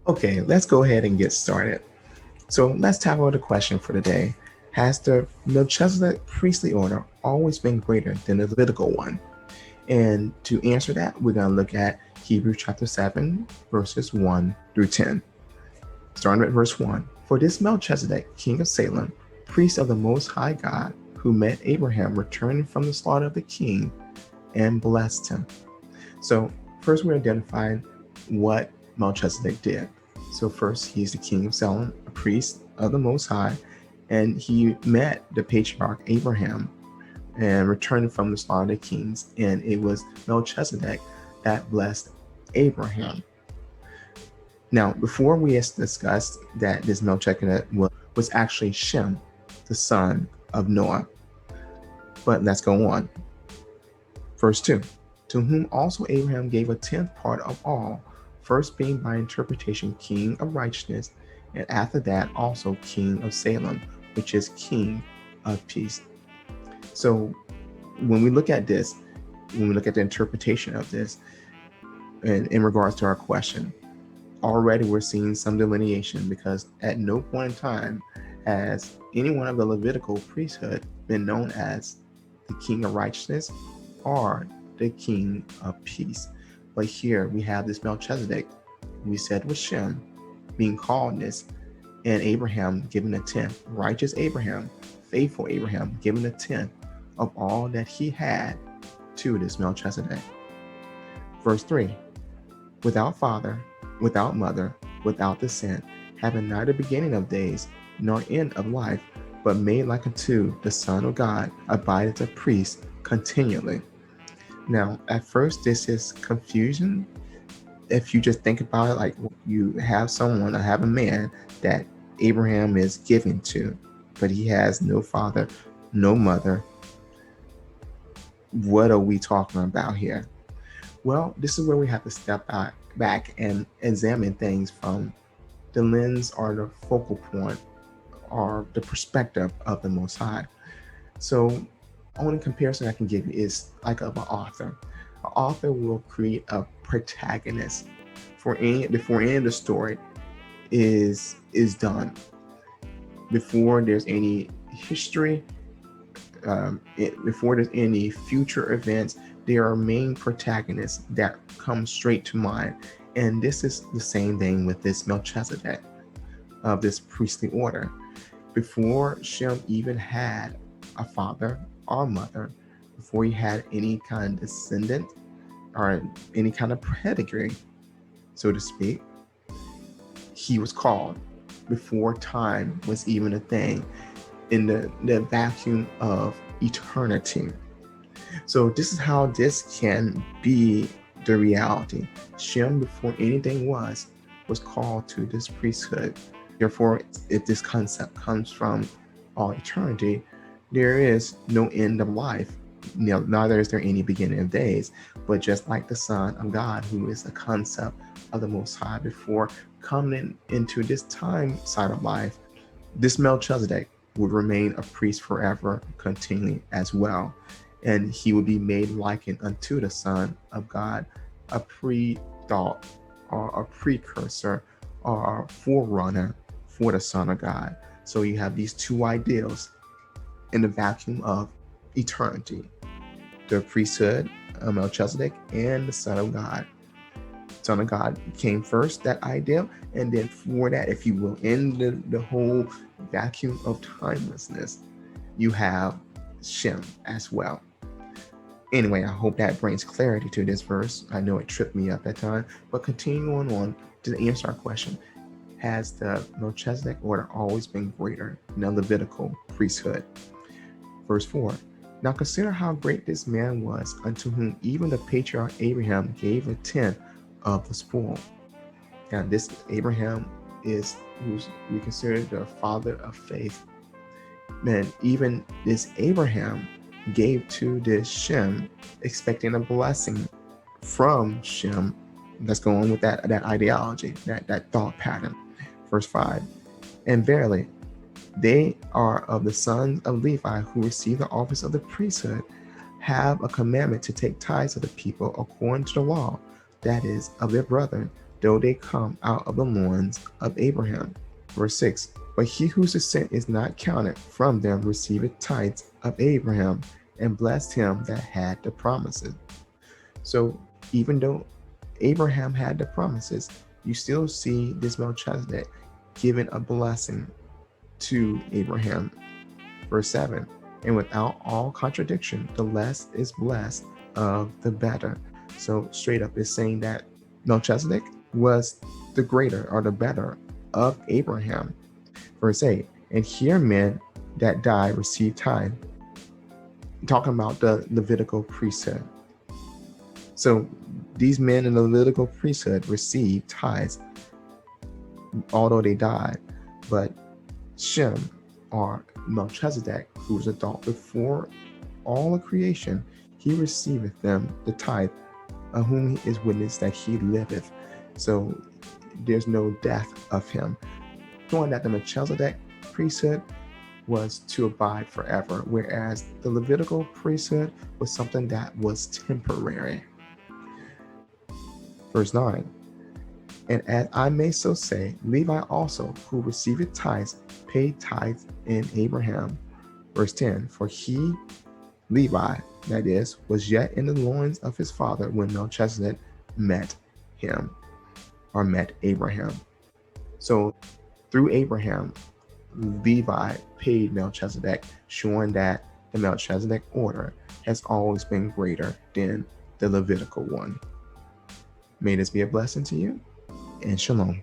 Okay, let's go ahead and get started. So let's tackle the question for today. Has the Melchizedek priestly order always been greater than the Levitical one? And to answer that, we're going to look at Hebrews chapter 7, verses 1 through 10. Starting at verse 1. For this Melchizedek, king of Salem, priest of the Most High God, who met Abraham returning from the slaughter of the king and blessed him. So first we're identifying what Melchizedek did. So first, he's the king of Salem, a priest of the Most High, and he met the patriarch Abraham and returned from the slaughter of the kings, and it was Melchizedek that blessed Abraham. Now, before we discussed that this Melchizedek was actually Shem, the son of Noah. But let's go on. Verse 2. To whom also Abraham gave a tenth part of all, first being by interpretation king of righteousness, and after that also king of Salem, which is king of peace. So when we look at this, when we look at the interpretation of this, and in regards to our question, already we're seeing some delineation, because at no point in time has anyone of the Levitical priesthood been known as the king of righteousness or the king of peace. But here we have this Melchizedek, we said was Shem, being called this, and Abraham given a tenth, righteous Abraham, faithful Abraham, given a tenth of all that he had to this Melchizedek. Verse 3. Without father, without mother, without descent, having neither beginning of days nor end of life, but made like unto the Son of God, abideth a priest continually. Now, at first, this is confusion. If you just think about it, like you have someone, or have a man that Abraham is giving to, but he has no father, no mother. What are we talking about here? Well, this is where we have to step back and examine things from the lens or the focal point or the perspective of the Most High. So only comparison I can give you is like of an author. An author will create a protagonist before any of the story is done. Before there's any history, before there's any future events, there are main protagonists that come straight to mind. And this is the same thing with this Melchizedek of this priestly order. Before Shem even had a father or mother, before he had any kind of descendant or any kind of pedigree, so to speak, he was called before time was even a thing, in the vacuum of eternity. So this is how this can be the reality. Shem, before anything was called to this priesthood. Therefore, if this concept comes from all eternity, there is no end of life. Neither is there any beginning of days. But just like the Son of God, who is the concept of the Most High, before coming into this time side of life, this Melchizedek would remain a priest forever, continually as well. And he would be made likened unto the Son of God, a pre-thought or a precursor or a forerunner for the Son of God. So you have these two ideals in the vacuum of eternity: the priesthood of Melchizedek and the Son of God. Son of God came first, that ideal, and then for that, if you will, in the whole vacuum of timelessness, you have Shem as well. Anyway, I hope that brings clarity to this verse. I know it tripped me up at times, but continuing on to answer our question, has the Melchizedek order always been greater than the Levitical priesthood? Verse 4. Now consider how great this man was, unto whom even the patriarch Abraham gave a tenth of the spoil. Now this Abraham is who's we consider the father of faith. Man, even this Abraham gave to this Shem, expecting a blessing from Shem. Let's go on with that ideology, that thought pattern. Verse 5. And verily, they are of the sons of Levi who receive the office of the priesthood, have a commandment to take tithes of the people according to the law, that is, of their brethren, though they come out of the loins of Abraham. Verse 6, but he whose descent is not counted from them receiveth tithes of Abraham, and blessed him that had the promises. So even though Abraham had the promises, you still see this Melchizedek giving a blessing to Abraham. Verse 7, and without all contradiction, the less is blessed of the better. So straight up is saying that Melchizedek was the greater or the better of Abraham. Verse 8, and here men that die receive tithe. Talking about the Levitical priesthood. So these men in the Levitical priesthood received tithes, although they died. But Shem, or Melchizedek, who was a thought before all of creation, he receiveth them the tithe, of whom he is witness that he liveth. So there's no death of him, showing that the Melchizedek priesthood was to abide forever, whereas the Levitical priesthood was something that was temporary. Verse 9, and as I may so say, Levi also, who receiveth tithes, paid tithes in Abraham. Verse 10, for he, Levi, that is, was yet in the loins of his father when Melchizedek met him, or met Abraham. So through Abraham, Levi paid Melchizedek, showing that the Melchizedek order has always been greater than the Levitical one. May this be a blessing to you, and shalom.